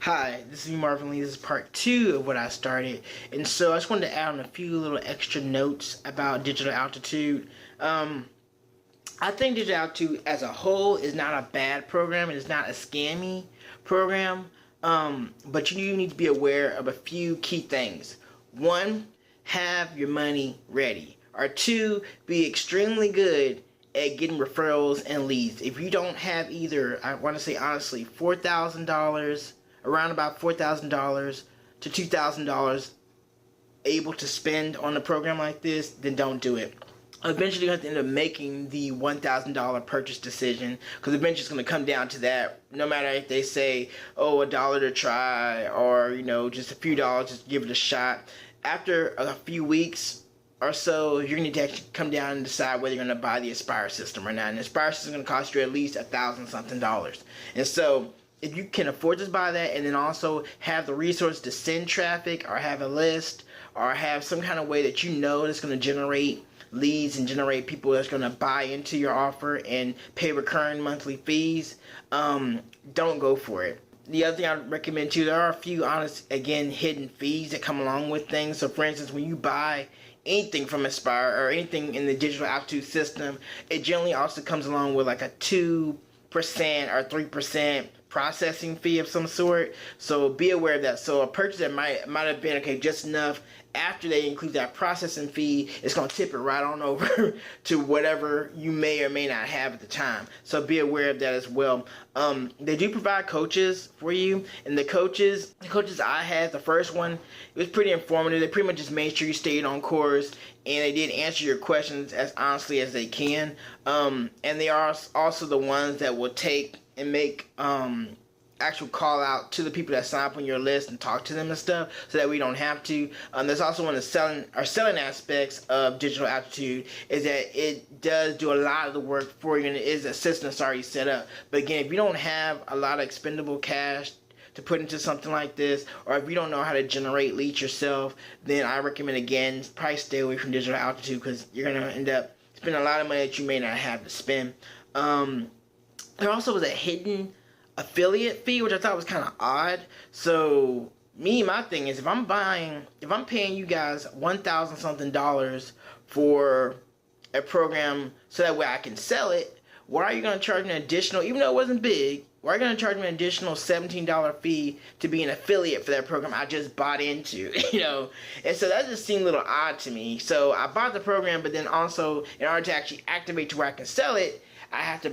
Hi, this is me, Marvin Lee. This is part 2 of what I started. And so I just wanted to add on a few little extra notes about digital altitude. I think digital altitude as a whole is not a bad program. It is not a scammy program. But you need to be aware of a few key things. One, have your money ready. Or two, be extremely good at getting referrals and leads. If you don't have either, I want to say honestly, $4,000, around about $4,000 to $2,000 able to spend on a program like this, then don't do it. Eventually you have to end up making the $1,000 purchase decision, because eventually it's going to come down to that. No matter if they say, oh, $1 to try, or just a few dollars, just give it a shot. After a few weeks or so, you're going to actually come down and decide whether you're going to buy the Aspire system or not. And the Aspire system is going to cost you at least $1,000 something. And so if you can afford to buy that, and then also have the resource to send traffic, or have a list, or have some kind of way that that's going to generate leads and generate people that's going to buy into your offer and pay recurring monthly fees, don't go for it. The other thing I recommend too, there are a few honest, again, hidden fees that come along with things. So for instance, when you buy anything from Aspire or anything in the digital altitude system, it generally also comes along with like a 2% or 3% processing fee of some sort. So be aware of that. So a purchase that might have been okay just enough, after they include that processing fee, it's going to tip it right on over to whatever you may or may not have at the time. So be aware of that as well. They do provide coaches for you, and the coaches I had, the first one, it was pretty informative. They pretty much just made sure you stayed on course, and they did answer your questions as honestly as they can. And they are also the ones that will take and make actual call out to the people that sign up on your list and talk to them and stuff, so that we don't have to. There's also one of the selling aspects of digital altitude is that it does do a lot of the work for you, and it is a system that's already set up. But again, if you don't have a lot of expendable cash to put into something like this, or if you don't know how to generate leads yourself, then I recommend, again, probably stay away from digital altitude, because you're going to end up spending a lot of money that you may not have to spend. There also was a hidden affiliate fee, which I thought was kind of odd. So my thing is, if I'm paying you guys $1,000 something for a program so that way I can sell it, why are you going to charge me an additional, even though it wasn't big, why are you going to charge me an additional $17 fee to be an affiliate for that program I just bought into? And so that just seemed a little odd to me. So I bought the program, but then also, in order to actually activate to where I can sell it, I have to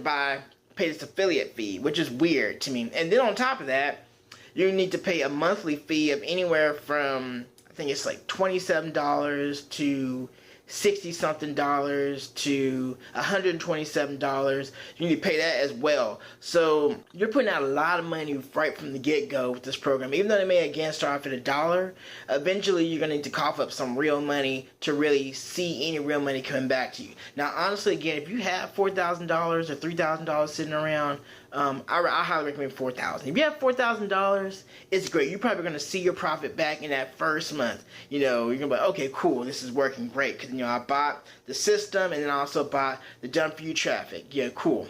pay this affiliate fee, which is weird to me. And then on top of that, you need to pay a monthly fee of anywhere from, I think it's like $27 to $60 something to $127. You need to pay that as well. So you're putting out a lot of money right from the get-go with this program. Even though they may again start off at $1, eventually you're gonna need to cough up some real money to really see any real money coming back to you. Now honestly, again, if you have $4,000 or $3,000 sitting around, I highly recommend $4,000. If you have $4,000, it's great. You're probably going to see your profit back in that first month. You're going to be like, okay, cool, this is working great, because I bought the system, and then I also bought the done for you traffic. Yeah, cool.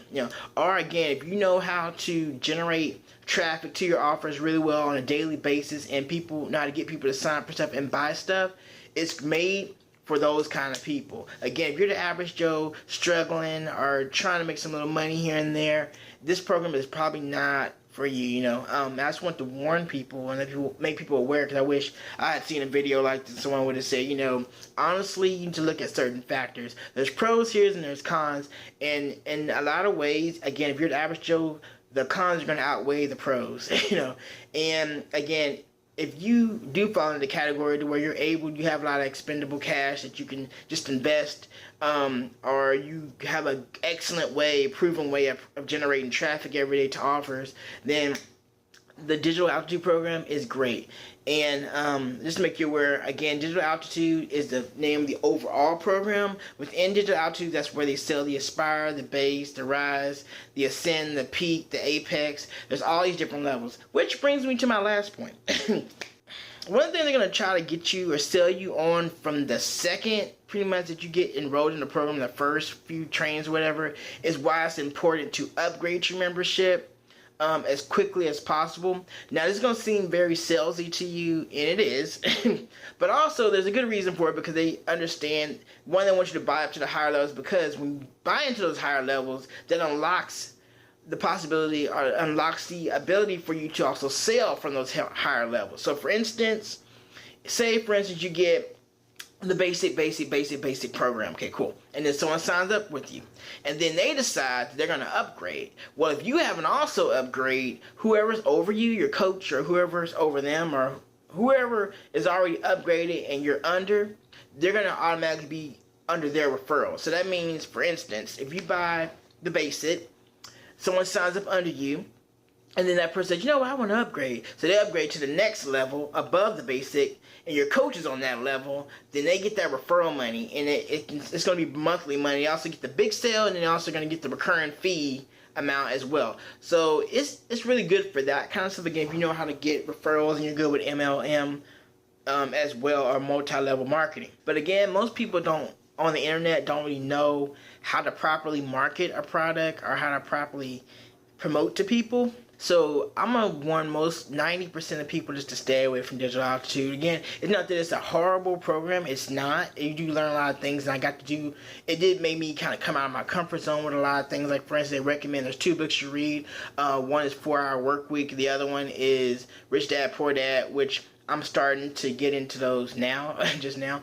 Or again, if you know how to generate traffic to your offers really well on a daily basis, and know how to get people to sign up for stuff and buy stuff, it's made for those kind of people. Again, if you're the average Joe struggling or trying to make some little money here and there, this program is probably not for you. I just want to warn people and make people aware, because I wish I had seen a video like this. Someone would have said, honestly, you need to look at certain factors. There's pros here and there's cons, and in a lot of ways, again, if you're the average Joe, the cons are going to outweigh the pros. And again, if you do fall into the category to where you have a lot of expendable cash that you can just invest, or you have an excellent proven way of generating traffic every day to offers, then the digital altitude program is great. And just to make you aware, again, digital altitude is the name of the overall program. Within digital altitude, that's where they sell the Aspire, the Base, the Rise, the Ascend, the Peak, the Apex. There's all these different levels, which brings me to my last point. One thing they're going to try to get you or sell you on from the second pretty much that you get enrolled in the program, the first few trainings or whatever, is why it's important to upgrade your membership. as quickly as possible. Now, this is going to seem very salesy to you, and it is, but also there's a good reason for it, because they understand, one, they want you to buy up to the higher levels, because when you buy into those higher levels, that unlocks the possibility, or unlocks the ability for you to also sell from those higher levels. So for instance, say for instance you get the basic program. Okay, cool. And then someone signs up with you, and then they decide they're going to upgrade. Well, if you haven't also upgrade, whoever's over you, your coach or whoever's over them, or whoever is already upgraded and you're under, they're going to automatically be under their referral. So that means, for instance, if you buy the basic, someone signs up under you, and then that person says, you know what, I want to upgrade. So they upgrade to the next level above the basic, and your coach is on that level. Then they get that referral money, and it's going to be monthly money. They also get the big sale, and then they're also going to get the recurring fee amount as well. So it's really good for that kind of stuff. Again, if you know how to get referrals and you're good with MLM as well, or multi-level marketing. But again, most people on the internet don't really know how to properly market a product or how to properly promote to people. So I'm going to warn most 90% of people just to stay away from digital altitude. Again, it's not that it's a horrible program. It's not. You do learn a lot of things, and it did make me kind of come out of my comfort zone with a lot of things. Like, for instance, they recommend there's 2 books you read. One is 4-Hour Workweek. The other one is Rich Dad, Poor Dad, which I'm starting to get into those now, just now.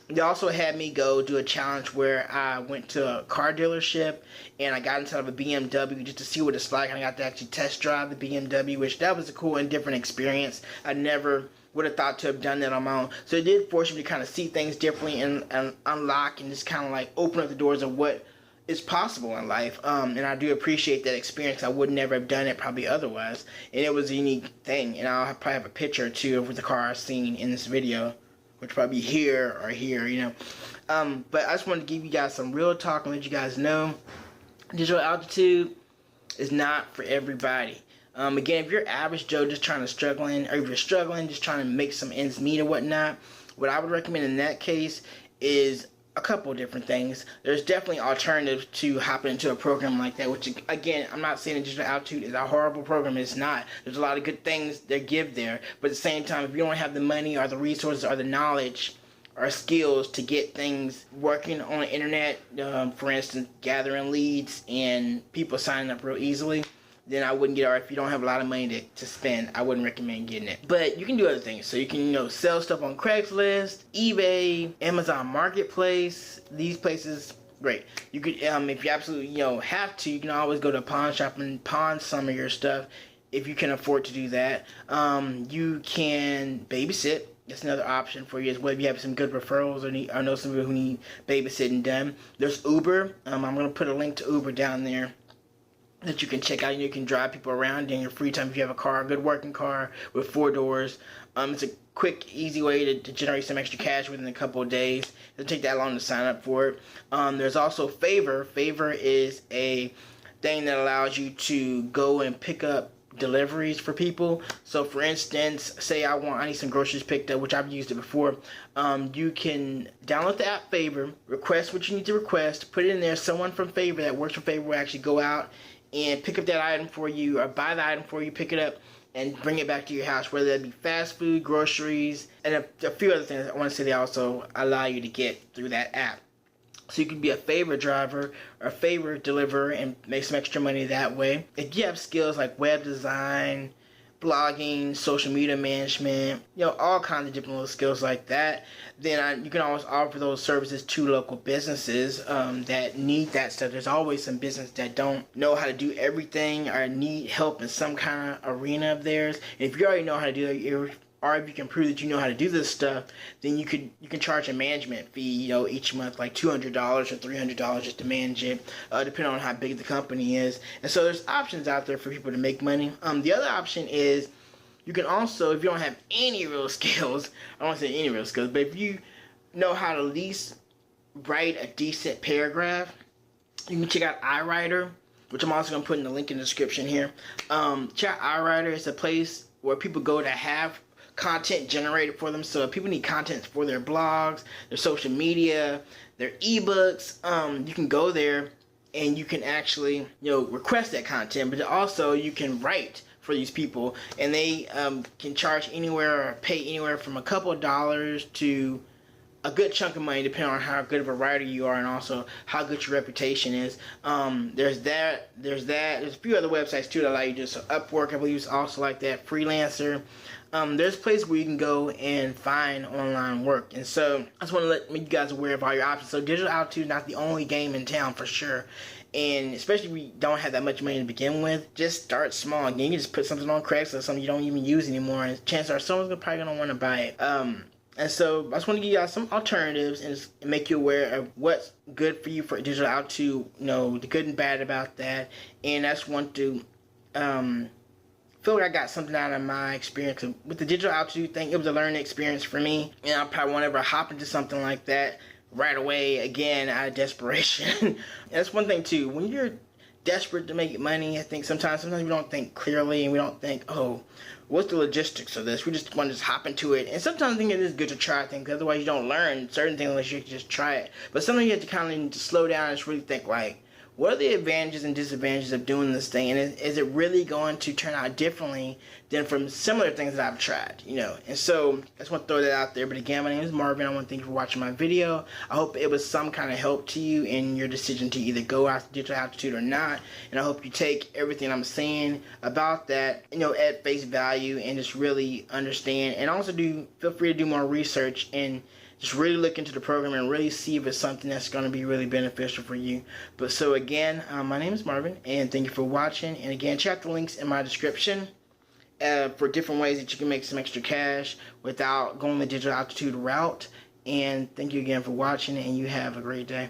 They also had me go do a challenge where I went to a car dealership and I got inside of a BMW just to see what it's like. And I got to actually test drive the BMW, which that was a cool and different experience. I never would have thought to have done that on my own. So it did force me to kind of see things differently and unlock and just kind of like open up the doors of what is possible in life. And I do appreciate that experience. I would never have done it probably otherwise. And it was a unique thing. And I'll probably have a picture or two of the car I've seen in this video, which probably here or here, you know. But I just wanted to give you guys some real talk and let you guys know digital altitude is not for everybody. Again, if you're average Joe just struggling, or if you're struggling, just trying to make some ends meet or whatnot, what I would recommend in that case is a couple of different things. There's definitely alternatives to hopping into a program like that, which, again, I'm not saying that digital altitude is a horrible program. It's not. There's a lot of good things they give there. But at the same time, if you don't have the money or the resources or the knowledge or skills to get things working on the internet, for instance, gathering leads and people signing up real easily, then I wouldn't get it. Or if you don't have a lot of money to spend, I wouldn't recommend getting it. But you can do other things. So you can, sell stuff on Craigslist, eBay, Amazon Marketplace. These places, great. You could, if you absolutely, have to, you can always go to a pawn shop and pawn some of your stuff if you can afford to do that. You can babysit. That's another option for you as well. If you have some good referrals or know some people who need babysitting done. There's Uber. I'm going to put a link to Uber down there that you can check out. You can drive people around in your free time if you have a car, a good working car with 4 doors. It's a quick, easy way to generate some extra cash within a couple of days. It doesn't take that long to sign up for it. There's also Favor. Favor is a thing that allows you to go and pick up deliveries for people. So for instance, say I need some groceries picked up, which I've used it before. You can download the app Favor, request what you need to request, put it in there. Someone from Favor that works for Favor will actually go out and pick up that item for you, or buy the item for you, pick it up, and bring it back to your house, whether that be fast food, groceries, and a few other things I want to say they also allow you to get through that app. So you can be a Favor driver or a Favor deliverer and make some extra money that way. If you have skills like web design, blogging, social media management, all kinds of different little skills like that, then you can always offer those services to local businesses that need that stuff. There's always some business that don't know how to do everything or need help in some kind of arena of theirs. And if you already know how to do it, or if you can prove that you know how to do this stuff, then you can charge a management fee, each month, like $200 or $300 just to manage it, depending on how big the company is. And so there's options out there for people to make money. The other option is you can also, if you don't have any real skills, I don't want to say any real skills, but if you know how to at least write a decent paragraph, you can check out iWriter, which I'm also going to put in the link in the description here. Check out iWriter. It's a place where people go to have content generated for them. So if people need content for their blogs, their social media, their ebooks, you can go there and you can actually request that content, but also you can write for these people, and they can charge anywhere or pay anywhere from a couple of dollars to a good chunk of money, depending on how good of a writer you are and also how good your reputation is. There's a few other websites too that allow you to do so. Upwork, I believe, is also like that. Freelancer. There's places where you can go and find online work. And so I just want to make you guys aware of all your options. So digital altitude is not the only game in town for sure. And especially if you don't have that much money to begin with, just start small. Again, you can just put something on Craigslist, something you don't even use anymore, and chances are someone's probably going to want to buy it. And so I just want to give you guys some alternatives and just make you aware of what's good for you for digital altitude, the good and bad about that. And I just want to feel like I got something out of my experience with the digital altitude thing. It was a learning experience for me, and I probably won't ever hop into something like that right away again out of desperation. And that's one thing too. When you're desperate to make money, I think sometimes we don't think clearly, and we don't think, oh, what's the logistics of this? We just want to hop into it. And sometimes I think it is good to try things, because otherwise you don't learn certain things unless you just try it. But sometimes you have to kind of need to slow down and just really think, like, what are the advantages and disadvantages of doing this thing? And is it really going to turn out differently than from similar things that I've tried, And so I just want to throw that out there. But again, my name is Marvin. I want to thank you for watching my video. I hope it was some kind of help to you in your decision to either go out to digital altitude or not. And I hope you take everything I'm saying about that, at face value and just really understand. And also feel free to do more research and just really look into the program and really see if it's something that's going to be really beneficial for you. But so again, my name is Marvin, and thank you for watching. And again, check the links in my description for different ways that you can make some extra cash without going the digital altitude route. And thank you again for watching, and you have a great day.